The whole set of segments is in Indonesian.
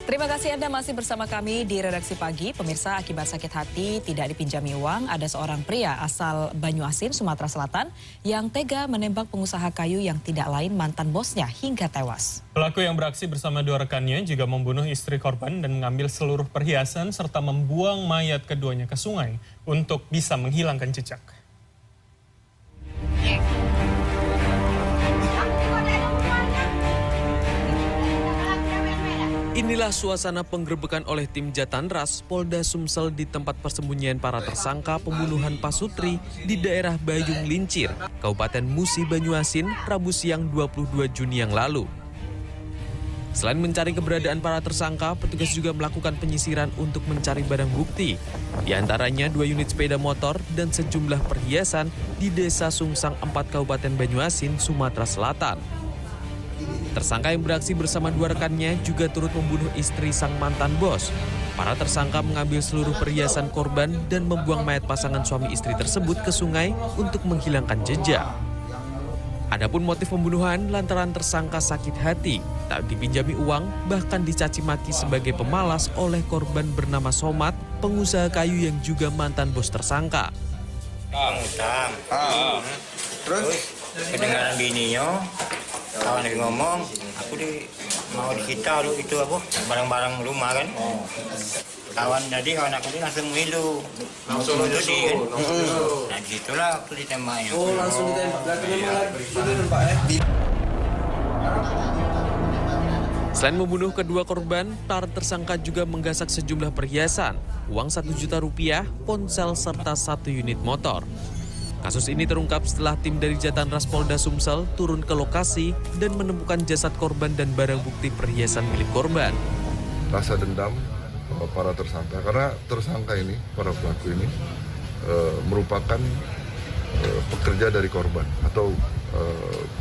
Terima kasih Anda masih bersama kami di Redaksi Pagi. Pemirsa, akibat sakit hati tidak dipinjami uang, ada seorang pria asal Banyuasin, Sumatera Selatan yang tega menembak pengusaha kayu yang tidak lain mantan bosnya hingga tewas. Pelaku yang beraksi bersama dua rekannya juga membunuh istri korban dan mengambil seluruh perhiasan serta membuang mayat keduanya ke sungai untuk bisa menghilangkan jejak. Inilah suasana penggerebekan oleh tim Jatanras Polda Sumsel di tempat persembunyian para tersangka pembunuhan Pasutri di daerah Bayung Lincir, Kabupaten Musi Banyuasin, Rabu siang 22 Juni yang lalu. Selain mencari keberadaan para tersangka, petugas juga melakukan penyisiran untuk mencari barang bukti. Di antaranya 2 unit sepeda motor dan sejumlah perhiasan di Desa Sungsang 4 Kabupaten Banyuasin, Sumatera Selatan. Tersangka yang beraksi bersama dua rekannya juga turut membunuh istri sang mantan bos. Para tersangka mengambil seluruh perhiasan korban dan membuang mayat pasangan suami istri tersebut ke sungai untuk menghilangkan jejak. Adapun motif pembunuhan lantaran tersangka sakit hati, tak dipinjami uang, bahkan dicaci maki sebagai pemalas oleh korban bernama Somad, pengusaha kayu yang juga mantan bos tersangka. Utang. Terus kedengaran bininya, kawan lagi ngomong, aku mau disita dulu itu apa barang-barang rumah kan. Kawan aku langsung milu, langsung kan. Nah disitulah aku ditembaknya. Oh langsung ditembak, Selain membunuh kedua korban, para tersangka juga menggasak sejumlah perhiasan, uang 1 juta rupiah, ponsel serta 1 unit motor. Kasus ini terungkap setelah tim dari Jatanras Polda Sumsel turun ke lokasi dan menemukan jasad korban dan barang bukti perhiasan milik korban. Rasa dendam para tersangka, karena tersangka ini, para pelaku ini merupakan pekerja dari korban atau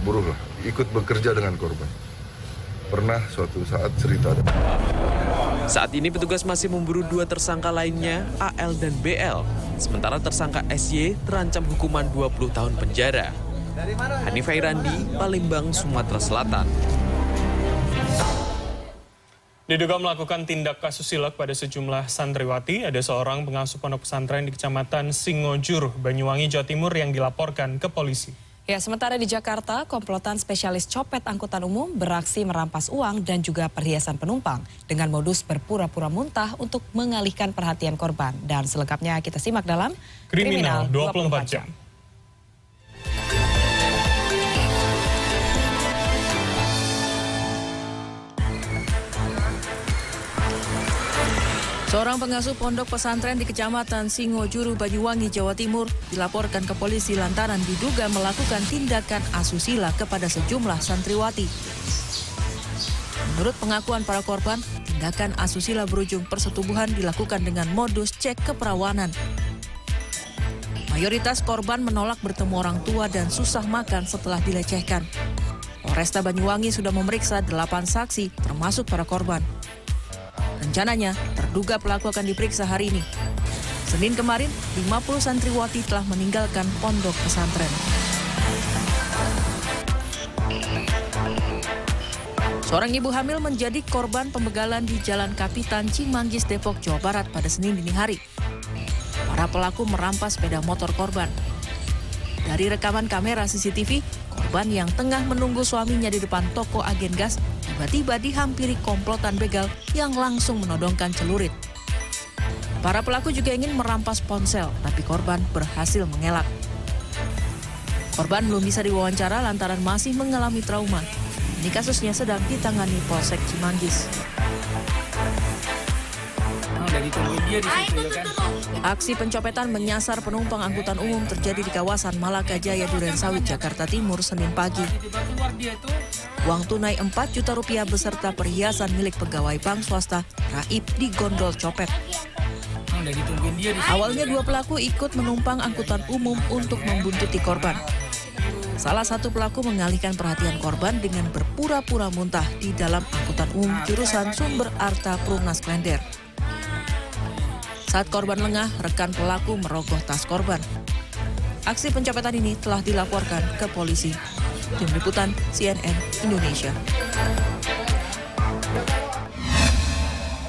buruh lah, ikut bekerja dengan korban. Pernah suatu saat cerita. Saat ini petugas masih memburu 2 tersangka lainnya, AL dan BL. Sementara tersangka SY terancam hukuman 20 tahun penjara. Hanif Hairandi, Palembang, Sumatera Selatan. Diduga melakukan tindak asusila pada sejumlah santriwati, ada seorang pengasuh pondok pesantren di Kecamatan Singojur, Banyuwangi, Jawa Timur yang dilaporkan ke polisi. Ya, sementara di Jakarta, komplotan spesialis copet angkutan umum beraksi merampas uang dan juga perhiasan penumpang dengan modus berpura-pura muntah untuk mengalihkan perhatian korban. Dan selengkapnya kita simak dalam Kriminal 24 Jam. Seorang pengasuh pondok pesantren di Kecamatan Singojuru, Banyuwangi, Jawa Timur dilaporkan ke polisi lantaran diduga melakukan tindakan asusila kepada sejumlah santriwati. Menurut pengakuan para korban, tindakan asusila berujung persetubuhan dilakukan dengan modus cek keperawanan. Mayoritas korban menolak bertemu orang tua dan susah makan setelah dilecehkan. Polresta Banyuwangi sudah memeriksa 8 saksi termasuk para korban. Rencananya, terduga pelaku akan diperiksa hari ini. Senin kemarin, 50 santriwati telah meninggalkan pondok pesantren. Seorang ibu hamil menjadi korban pembegalan di Jalan Kapitan Cimanggis, Depok, Jawa Barat pada Senin dini hari. Para pelaku merampas sepeda motor korban. Dari rekaman kamera CCTV, korban yang tengah menunggu suaminya di depan toko agen gas tiba-tiba dihampiri komplotan begal yang langsung menodongkan celurit. Para pelaku juga ingin merampas ponsel, tapi korban berhasil mengelak. Korban belum bisa diwawancara lantaran masih mengalami trauma. Ini kasusnya sedang ditangani Polsek Cimanggis. Aksi pencopetan menyasar penumpang angkutan umum terjadi di kawasan Malaka Jaya, Durensawit, Jakarta Timur, Senin pagi. Uang tunai 4 juta rupiah beserta perhiasan milik pegawai bank swasta raib digondol copet. Awalnya 2 pelaku ikut menumpang angkutan umum untuk membuntuti korban. Salah satu pelaku mengalihkan perhatian korban dengan berpura-pura muntah di dalam angkutan umum jurusan Sumber Arta Perumnas Klender. Saat korban lengah, rekan pelaku merogoh tas korban. Aksi pencopetan ini telah dilaporkan ke polisi. Tim Liputan CNN Indonesia.